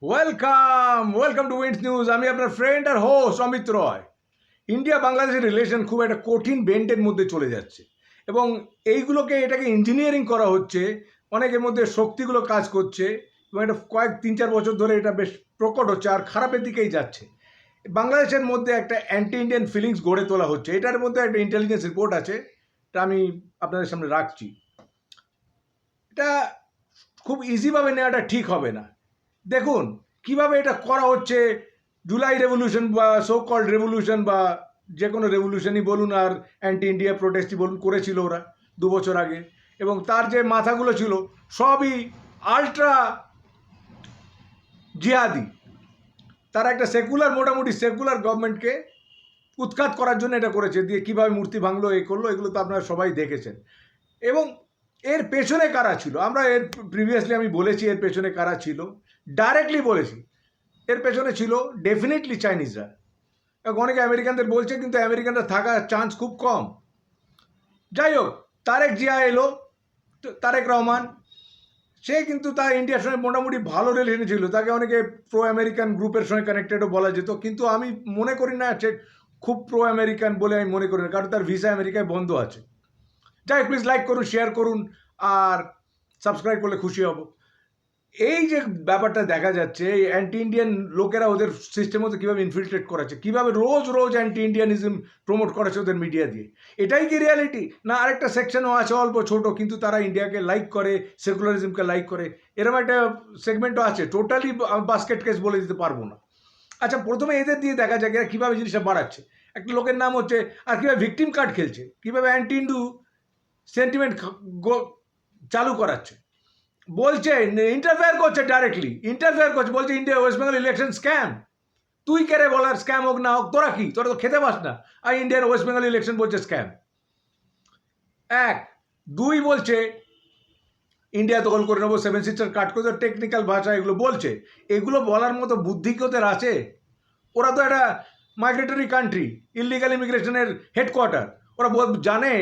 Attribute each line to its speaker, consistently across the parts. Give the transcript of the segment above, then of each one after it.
Speaker 1: Welcome to winds news. আমি আপনার friend আর host Amit রয়। India বাংলাদেশের রিলেশন খুব একটা কঠিন বেন্ডের মধ্যে চলে যাচ্ছে এবং এটাকে ইঞ্জিনিয়ারিং করা হচ্ছে। অনেকের মধ্যে শক্তিগুলো কাজ করছে এবং এটা কয়েক 3-4 বছর ধরে এটা বেশ প্রকট হচ্ছে আর খারাপের দিকেই যাচ্ছে। বাংলাদেশের মধ্যে একটা অ্যান্টি ইন্ডিয়ান ফিলিংস গড়ে তোলা হচ্ছে। এটার মধ্যে একটা ইন্টেলিজেন্স রিপোর্ট আছে, এটা আমি আপনাদের সামনে রাখছি। এটা খুব ইজিভাবে নেওয়াটা ঠিক হবে না। দেখুন কিভাবে এটা করা হচ্ছে। জুলাই রেভলিউশন বা সো কল্ড রেভলিউশন বা যে কোনো রেভলিউশনই বলুন আর অ্যান্টি ইন্ডিয়া প্রোটেস্টই বলুন করেছিল ওরা 2 বছর আগে, এবং তার যে মাথাগুলো ছিল সবই আলট্রা জিহাদি। তারা একটা মোটামুটি সেকুলার গভর্নমেন্টকে উৎখাত করার জন্য এটা করেছে। দিয়ে কীভাবে মূর্তি ভাঙলো করলো, এগুলো তো আপনারা সবাই দেখেছেন। এবং এর পেছনে কারা ছিল আমরা প্রিভিয়াসলি আমি বলেছি এর পেছনে কারা ছিল, ডাইরেক্টলি বলেছি। এর পেছনে ছিল ডেফিনেটলি চাইনিজরা। অনেকে আমেরিকানদের বলছে, কিন্তু আমেরিকানরা থাকার চান্স খুব কম। যাই হোক, তারেক জিয়া এলো, তারেক রহমান, সে কিন্তু তার ইন্ডিয়ার সঙ্গে মোটামুটি ভালো রিলেশন ছিল। তাকে অনেকে প্রো আমেরিকান গ্রুপের সঙ্গে কানেক্টেডও বলা যেত, কিন্তু আমি মনে করি না সে খুব প্রো আমেরিকান বলে আমি মনে করি না, কারণ তার ভিসা আমেরিকায় বন্ধ আছে। যাই, প্লিজ লাইক করুন, শেয়ার করুন আর সাবস্ক্রাইব করলে খুশি হব। এই যে ব্যাপারটা দেখা যাচ্ছে, এই অ্যান্টি ইন্ডিয়ান লোকেরা ওদের সিস্টেম মধ্যে কীভাবে ইনফিল্ট্রেট করাচ্ছে, কীভাবে রোজ অ্যান্টি ইন্ডিয়ানিজম প্রমোট করাচ্ছে ওদের মিডিয়া দিয়ে। এটাই কি রিয়ালিটি? না আরেকটা সেকশনও আছে অল্প ছোট, কিন্তু তারা ইন্ডিয়াকে লাইক করে, সেকুলারিজমকে লাইক করে, এরকম একটা সেগমেন্টও আছে। টোটালি বাস্কেট কেস বলে দিতে পারবো না। আচ্ছা, প্রথমে এদের দিয়ে দেখা যায় এরা কীভাবে জিনিসটা বাড়াচ্ছে। একটা লোকের নাম হচ্ছে, আর কীভাবে ভিকটিম কার্ড খেলছে, কীভাবে অ্যান্টি ইন্ডু সেন্টিমেন্ট চালু করাচ্ছে। বলছে ইন্টারফেয়ার করছে, ডাইরেক্টলি ইন্টারফেয়ার করছে, বলছে India West Bengal election scam. তুই কে রে বলার স্ক্যাম হোক না হোক, তোরা কি, তোরা তো খেতে পাস না, আর ইন্ডিয়ার ওয়েস্ট বেঙ্গল ইলেকশন বলছে স্ক্যাম। 1, 2 বলছে ইন্ডিয়া দখল করে নেবো, 7 সিস্টার কাট করে, টেকনিক্যাল ভাষা এগুলো বলছে। এগুলো বলার মতো বুদ্ধি কি ওদের আছে? ওরা তো একটা মাইগ্রেটরি কান্ট্রি, ইলিগাল ইমিগ্রেশনের হেডকোয়ার্টার। ওরা জানে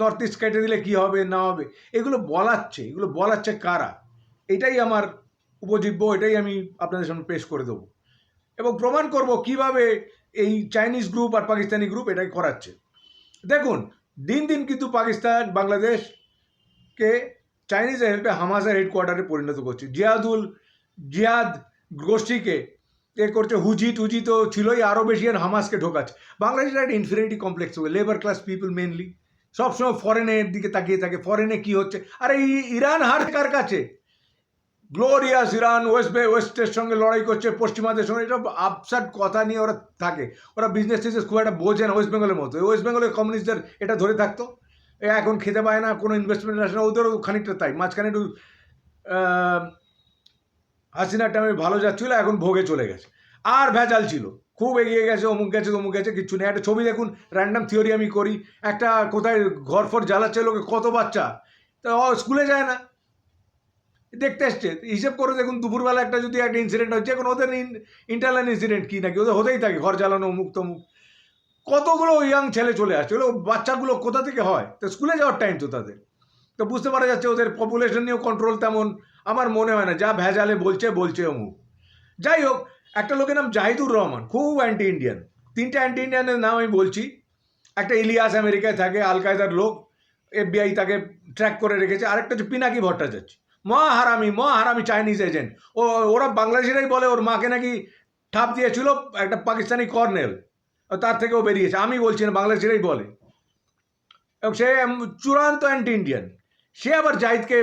Speaker 1: নর্থ ইস্ট কেটে দিলে কী হবে না হবে। এগুলো বলাচ্ছে কারা? এটাই আমার উপজীব্য, এটাই আমি আপনাদের সামনে পেশ করে দেবো এবং প্রমাণ করব কিভাবে এই চাইনিজ গ্রুপ আর পাকিস্তানি গ্রুপ এটাই করাচ্ছে। দেখুন, দিন দিন কিন্তু পাকিস্তান বাংলাদেশকে চাইনিজের হেল্পে হামাসের হেডকোয়ার্টারে পরিণত করছে। জিহাদ গোষ্ঠীকে করছে। হুজি তো ছিলই, আরও বেশি আর হামাসকে ঢোকাচ্ছে। বাংলাদেশের একটা ইনফিরিটি কমপ্লেক্স হবে, লেবার ক্লাস পিপল মেনলি সবসময় ফরেনের দিকে তাকিয়ে থাকে, ফরেনে কি হচ্ছে। আর এই ইরান হার কার কাছে? গ্লোরিয়াস ইরান ওয়েস্টের সঙ্গে লড়াই করছে, পশ্চিমাদের সঙ্গে। এটা আপসাট কথা নিয়ে ওরা থাকে। ওরা বিজনেস টিজনেস খুব একটা বোঝে না ওয়েস্ট বেঙ্গলের মতো। ওয়েস্ট বেঙ্গলের কমিউনিস্টদের এটা ধরে থাকতো, এখন খেতে পায় না, কোনো ইনভেস্টমেন্ট আসে না, ওদেরও খানিকটা তাই। মাঝখানে একটু হাসিনার টাইমে ভালো যাচ্ছিল, এখন ভোগে চলে গেছে। আর ভেজাল ছিল, খুব এগিয়ে গেছে, অমুক গেছে তমুক গেছে, কিচ্ছু নেই। একটা ছবি দেখুন, র্যান্ডাম থিওরি আমি করি, একটা কোথায় ঘর ফর জ্বালাচ্ছে লোকে, কত বাচ্চা তো স্কুলে যায় না, দেখতে এসছে। হিসেব করে দেখুন, দুপুরবেলা একটা যদি একটা ইনসিডেন্ট হয়, যে কোনো ওদের ইন্টারনাল ইনসিডেন্ট কি নাকি ওদের হতেই থাকে, ঘর জ্বালানো অমুক তমুক, কতগুলো ইয়াং ছেলে চলে আসছে। ওগুলো বাচ্চাগুলো কোথা থেকে হয়? তো স্কুলে যাওয়ার টাইম তো তাদের। তো বুঝতে পারা যাচ্ছে ওদের পপুলেশন নিয়েও কন্ট্রোল তেমন আমার মনে হয় না, যা ভেজালে বলছে অমুক। যাই হোক, একটা লোকের নাম জাহিদুর রহমান, খুব অ্যান্টি ইন্ডিয়ান। 3টে অ্যান্টি ইন্ডিয়ানের নাম আমি বলছি। একটা ইলিয়াস, আমেরিকায় থাকে, আল কায়দার লোক, FBI তাকে ট্র্যাক করে রেখেছে। আরেকটা হচ্ছে পিনাকি ভট্টাচার্য, মহাহারামি চাইনিজ এজেন্ট। ওরা বাংলাদেশেরাই বলে ওর মাকে নাকি ঠাপ দিয়েছিল একটা পাকিস্তানি কর্নেল, তার থেকেও বেরিয়েছে। আমি বলছি না, বাংলাদেশেরাই বলে। এবং সে চূড়ান্ত অ্যান্টি ইন্ডিয়ান। সে আবার জাহিদকে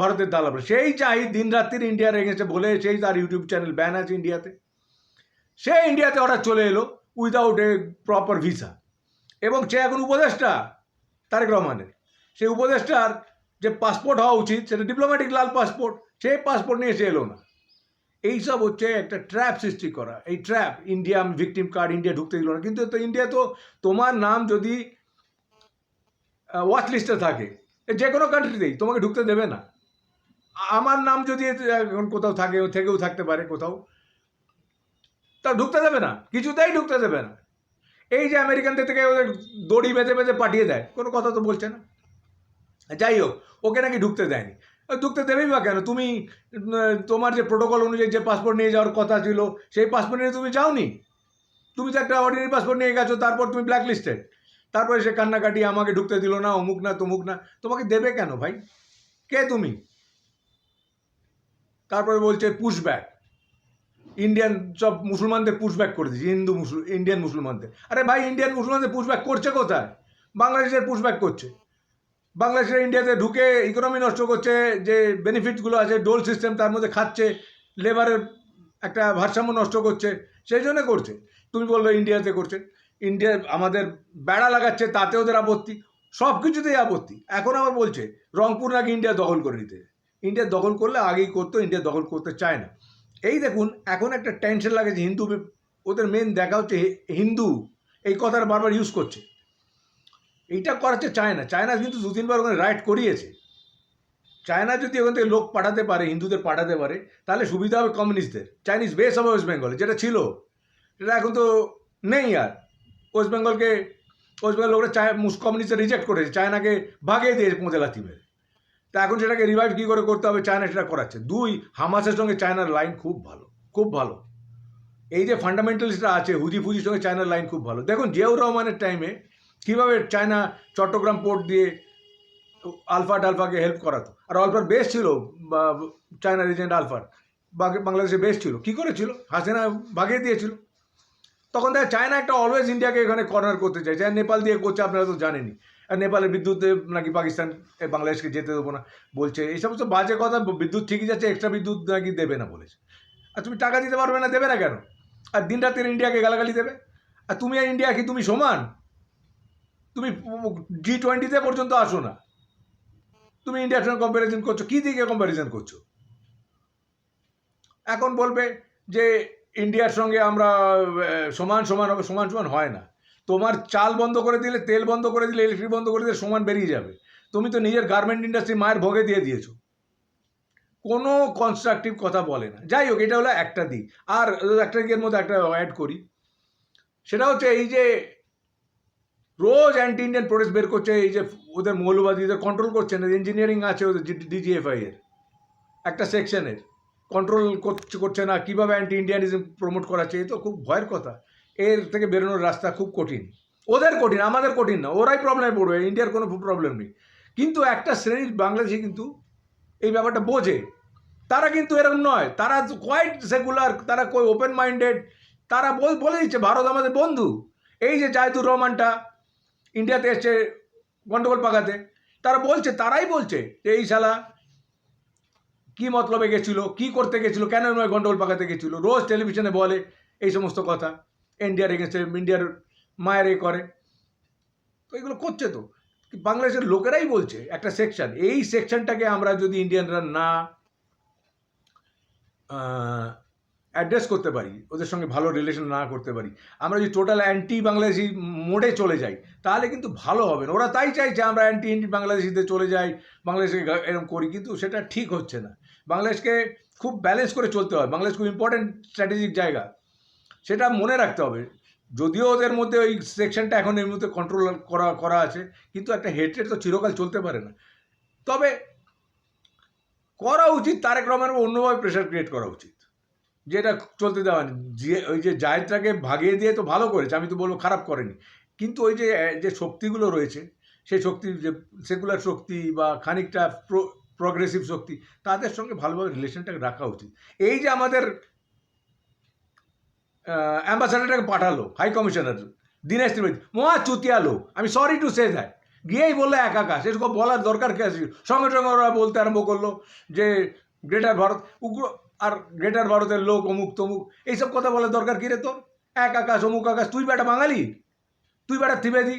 Speaker 1: ভারতের দালাল। সেই জাহিদ দিন রাত্রির ইন্ডিয়া রেখেছে বলে সেই তার ইউটিউব চ্যানেল ব্যান আছে ইন্ডিয়াতে। সে ইন্ডিয়াতে হঠাৎ চলে এলো উইদাউট এ প্রপার ভিসা, এবং সে এখন উপদেষ্টা তারেক রহমানের। সেই উপদেষ্টার যে পাসপোর্ট হওয়া উচিত সেটা ডিপ্লোম্যাটিক লাল পাসপোর্ট, সেই পাসপোর্ট নিয়ে সে এলো না। এইসব হচ্ছে একটা ট্র্যাপ সৃষ্টি করা। এই trap, India victim card, India ঢুকতে দিল না। কিন্তু তো ইন্ডিয়া তো তোমার নাম যদি ওয়াচ লিস্টে থাকে, যে কোনো কান্ট্রিতেই তোমাকে ঢুকতে দেবে না। আমার নাম যদি এখন কোথাও থাকে, থেকেও থাকতে পারে কোথাও, তা ঢুকতে দেবে না, কিছুতেই ঢুকতে দেবে না। এই যে আমেরিকানদের থেকে ওদের দড়ি বেঁধে পাঠিয়ে দেয়, কোনো কথা তো বলছে না। যাই হোক, ওকে নাকি ঢুকতে দেয়নি। ঢুকতে দেবেই বা কেন? তুমি তোমার যে প্রোটোকল অনুযায়ী যে পাসপোর্ট নিয়ে যাওয়ার কথা ছিল সেই পাসপোর্ট নিয়ে তুমি যাওনি। তুমি তো একটা অর্ডিনারি পাসপোর্ট নিয়ে গেছো, তারপর তুমি ব্ল্যাক লিস্টেড। তারপরে সে কান্নাকাটি আমাকে ঢুকতে দিল না, অমুক না তমুক না। তোমাকে দেবে কেন ভাই? কে তুমি? তারপরে বলছে পুশব্যাক, ইন্ডিয়ান সব মুসলমানদের পুশব্যাক করে দিয়েছে, ইন্ডিয়ান মুসলমানদের। আরে ভাই, ইন্ডিয়ান মুসলমানদের পুশব্যাক করছে কোথায়? বাংলাদেশের পুশব্যাক করছে। বাংলাদেশের ইন্ডিয়াতে ঢুকে ইকোনমি নষ্ট করছে, যে বেনিফিটগুলো আছে ডোল সিস্টেম তার মধ্যে খাচ্ছে, লেবারের একটা ভারসাম্য নষ্ট করছে, সেই জন্য করছে। তুমি বললো ইন্ডিয়াতে করছে, ইন্ডিয়া আমাদের বেড়া লাগাচ্ছে, তাতে ওদের আপত্তি, সব কিছুতেই আপত্তি। এখন আবার বলছে রংপুর নাকি ইন্ডিয়া দখল করে নিতে। ইন্ডিয়া দখল করলে আগেই করতো, ইন্ডিয়া দখল করতে চায় না। এই দেখুন এখন একটা টেনশন লাগে যে হিন্দু, ওদের মেন দেখা হচ্ছে হিন্দু, এই কথাটা বারবার ইউজ করছে। এইটা করাচ্ছে চায়না। চায়না কিন্তু 2-3 বার ওখানে রাইড করিয়েছে। চায়না যদি ওখান থেকে লোক পাঠাতে পারে, হিন্দুদের পাঠাতে পারে, তাহলে সুবিধা হবে কমিউনিস্টদের। চাইনিজ বেস হবে ওয়েস্ট বেঙ্গলে, যেটা ছিল সেটা এখন তো নেই আর। ওয়েস্ট বেঙ্গল লোকরা কমিউনিস্টরা রিজেক্ট করেছে, চায়নাকে ভাগিয়ে দিয়েছে পোঁদেলাতি মেরে। তা এখন সেটাকে রিভাইভ কী করে করতে হবে, চায়না সেটা করাচ্ছে। 2, হামাসের সঙ্গে চায়নার লাইন খুব ভালো, খুব ভালো। এই যে ফান্ডামেন্টালিস্টরা আছে, ফুজির সঙ্গে চায়নার লাইন খুব ভালো। দেখুন জিয়াউর রহমানের টাইমে কীভাবে চায়না চট্টগ্রাম পোর্ট দিয়ে আলফাকে হেল্প করাতো। আর আলফার বেস ছিল চায়নার এজেন্ট আলফার, বাংলাদেশে বেস ছিল। কী করেছিল? হাসিনা ভাগিয়ে দিয়েছিল। তখন দেখা চায়না একটা অলওয়েজ ইন্ডিয়াকে এখানে কর্নার করতে চাইছে। আর নেপাল দিয়ে করছে, আপনারা তো জানেনই। আর নেপালের বিদ্যুৎ নাকি পাকিস্তান বাংলাদেশকে যেতে দেবো না বলছে, এই সমস্ত বাজে কথা। বিদ্যুৎ ঠিকই যাচ্ছে, এক্সট্রা বিদ্যুৎ নাকি দেবে না বলেছে। আর তুমি টাকা দিতে পারবে না, দেবে না কেন? আর দিন রাতের ইন্ডিয়াকে গালাগালি দেবে। আর তুমি আর ইন্ডিয়া কি তুমি সমান? তুমি G20 পর্যন্ত আসো না, তুমি ইন্ডিয়ার সঙ্গে কম্প্যারিজন করছো। কী দিকে কম্প্যারিজন করছো? এখন বলবে যে ইন্ডিয়ার সঙ্গে আমরা সমান হবে, সমান হয় না। তোমার চাল বন্ধ করে দিলে, তেল বন্ধ করে দিলে, ইলেকট্রিক বন্ধ করে দিলে সমান বেরিয়ে যাবে। তুমি তো নিজের গার্মেন্ট ইন্ডাস্ট্রি মায়ের ভোগে দিয়ে দিয়েছো। কোনো কনস্ট্রাকটিভ কথা বলে না। যাই হোক, এটা হলো একটা দিক। আর একটা দিকের মধ্যে একটা অ্যাড করি, সেটা হচ্ছে এই যে রোজ অ্যান্টি ইন্ডিয়ান প্রোটেস্ট বের করছে, এই যে ওদের মৌলবাদীদের কন্ট্রোল করছে না। ইঞ্জিনিয়ারিং আছে ওদের DGFI এর একটা সেকশনের, কন্ট্রোল করছে না। কীভাবে অ্যান্টি ইন্ডিয়ানিজম প্রমোট করাচ্ছে, এ তো খুব ভয়ের কথা। এর থেকে বেরোনোর রাস্তা খুব কঠিন। ওদের কঠিন, আমাদের কঠিন না। ওরাই প্রবলেমে পড়বে, ইন্ডিয়ার কোনো প্রবলেম নেই। কিন্তু একটা শ্রেণীর বাংলাদেশি কিন্তু এই ব্যাপারটা বোঝে। তারা কিন্তু এরকম নয়, তারা কোয়াইট সেকুলার, তারা ওপেন মাইন্ডেড। তারা বলে দিচ্ছে ভারত আমাদের বন্ধু। এই যে জাহিদুর রহমানটা ইন্ডিয়াতে এসছে গন্ডগোল পাকাতে, তারাই বলছে যে এই শালা কী মতলবে গেছিলো, কী করতে গেছিলো, কেন নয় গন্ডগোল পাকাতে গেছিলো। রোজ টেলিভিশনে বলে এই সমস্ত কথা, ইন্ডিয়ার এগেনস্টে, ইন্ডিয়ার মায়ের এ করে। তো এগুলো করছে তো বাংলাদেশের লোকেরাই বলছে একটা সেকশন। এই সেকশনটাকে আমরা যদি ইন্ডিয়ানরা না অ্যাড্রেস করতে পারি, ওদের সঙ্গে ভালো রিলেশন না করতে পারি, আমরা যদি টোটাল অ্যান্টি বাংলাদেশি মোডে চলে যাই, তাহলে কিন্তু ভালো হবে না। ওরা তাই চাইছে আমরা অ্যান্টি বাংলাদেশিতে চলে যাই, বাংলাদেশকে এরকম করি, কিন্তু সেটা ঠিক হচ্ছে না। বাংলাদেশকে খুব ব্যালেন্স করে চলতে হবে। বাংলাদেশ খুব ইম্পর্টেন্ট স্ট্র্যাটেজিক জায়গা, সেটা মনে রাখতে হবে। যদিও ওদের মধ্যে ওই সেকশনটা এখন এর মধ্যে কন্ট্রোল করা আছে, কিন্তু একটা হেট্রেড তো চিরকাল চলতে পারে না। তবে করা উচিত তারেক রহমানের অন্যভাবে প্রেশার ক্রিয়েট করা উচিত, যেটা চলতে দেওয়া নেই। ওই যে জায়েদটাকে ভাগিয়ে দিয়ে তো ভালো করেছে, আমি তো বলবো খারাপ করেনি। কিন্তু ওই যে শক্তিগুলো রয়েছে, সেই শক্তি, যে সেকুলার শক্তি বা খানিকটা প্রগ্রেসিভ শক্তি, তাদের সঙ্গে ভালোভাবে রিলেশনটাকে রাখা উচিত। এই যে আমাদের অ্যাম্বাসাডারটাকে পাঠালো হাই কমিশনার দীনেশ ত্রিবেদী, মহা চুতিয়া লোক। আমি সরি টু সে দ্যাট। গিয়েই বললে একাকাশ, এরকম বলার দরকার কে আছে? সঙ্গে সঙ্গে ওরা বলতে আরম্ভ করলো যে গ্রেটার ভারত উগ্র, আর গ্রেটার ভারতের লোক অমুক তমুক, এইসব কথা বলার দরকার কী রে তোর? এক আকাশ অমুক আকাশ, তুই বেটা বাঙালি, তুই বেটা ত্রিবেদী,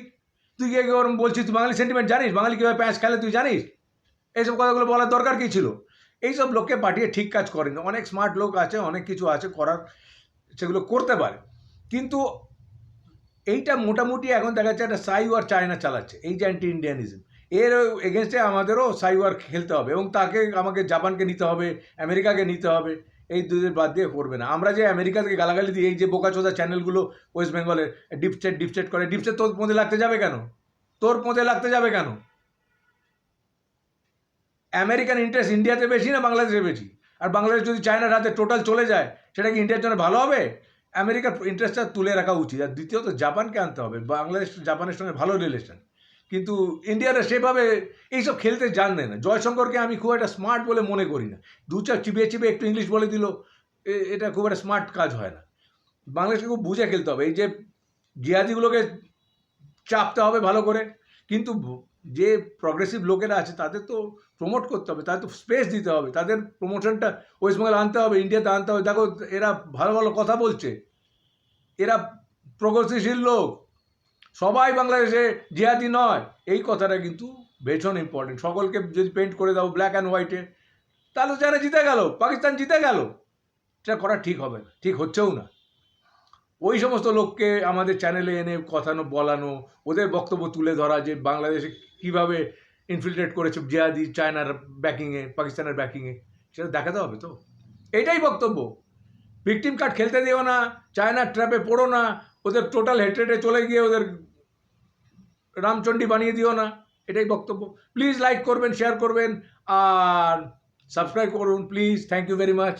Speaker 1: তুই গিয়ে ওরম বলছিস? তুই বাঙালি সেন্টিমেন্ট জানিস? বাঙালি কীভাবে প্যাঁচ খেলে তুই জানিস? এইসব কথাগুলো বলার দরকার কী ছিল? এইসব লোককে পাঠিয়ে ঠিক কাজ করেনি। অনেক স্মার্ট লোক আছে, অনেক কিছু আছে করার, সেগুলো করতে পারে। কিন্তু এইটা মোটামুটি এখন দেখা যাচ্ছে একটা সাই ওয়ার চায়না চালাচ্ছে, এই যে অ্যান্টি ইন্ডিয়ানিজম, এর এগেনস্টে আমাদেরও সাই ওয়ার খেলতে হবে। এবং আমাকে জাপানকে নিতে হবে, আমেরিকাকে নিতে হবে। এই দুদের বাদ দিয়ে করবে না। আমরা যে আমেরিকাকে গালাগালি দিই, এই যে বোকাচোদা চ্যানেলগুলো ওয়েস্ট বেঙ্গলের ডিপস্টেট করে, ডিপস্টেট তোর মধ্যে লাগতে যাবে কেন? তোর মধ্যে লাগতে যাবে কেন? আমেরিকান ইন্টারেস্ট ইন্ডিয়াতে বেশি না বাংলাদেশে বেশি? আর বাংলাদেশ যদি চায়নার হাতে টোটাল চলে যায়, সেটা কি ইন্ডিয়ার জন্য ভালো হবে? আমেরিকার ইন্টারেস্টটা তুলে রাখা উচিত। আর দ্বিতীয়ত জাপানকে আনতে হবে। বাংলাদেশ জাপানের সঙ্গে ভালো রিলেশন, কিন্তু ইন্ডিয়ারা সেভাবে এইসব খেলতে জানে না। জয়শঙ্করকে আমি খুব একটা স্মার্ট বলে মনে করি না। দু চার চিবিয়ে চিবিয়ে একটু ইংলিশ বলে দিল, এটা খুব একটা স্মার্ট কাজ হয় না। বাংলাদেশকে খুব বুঝে খেলতে হবে। এই যে জিহাদিগুলোকে চাপতে হবে ভালো করে, কিন্তু যে প্রগ্রেসিভ লোকেরা আছে তাদের তো প্রমোট করতে হবে, তাদের তো স্পেস দিতে হবে, তাদের প্রমোশনটা ওয়েস্ট বেঙ্গল আনতে হবে, ইন্ডিয়াতে আনতে হবে। দেখো এরা ভালো ভালো কথা বলছে, এরা প্রগতিশীল লোক, সবাই বাংলাদেশে জিহাদি নয়, এই কথাটা কিন্তু ভীষণ ইম্পর্টেন্ট। সকলকে যদি পেন্ট করে দাও ব্ল্যাক অ্যান্ড হোয়াইটে, তাহলে যারা জিতে গেল, পাকিস্তান জিতে গেল, এটা করা ঠিক হবে না, ঠিক হচ্ছেও না। ওই সমস্ত লোককে আমাদের চ্যানেলে এনে কথানো বলানো, ওদের বক্তব্য তুলে ধরা যে বাংলাদেশে কীভাবে ইনফিল্ট্রেট করেছে জিহাদি চায়নার ব্যাকিংয়ে, পাকিস্তানের ব্যাকিংয়ে, সেটা দেখাতে হবে তো। এটাই বক্তব্য। ভিকটিম কার্ড খেলতে দিও না, চায়নার ট্র্যাপে পড়ো না, ওদের টোটাল হেট্রেটে চলে গিয়ে ওদের রামচণ্ডী বানিয়ে দিও না, এটাই বক্তব্য। প্লিজ লাইক করবেন, শেয়ার করবেন আর সাবস্ক্রাইব করুন please. Thank you very much.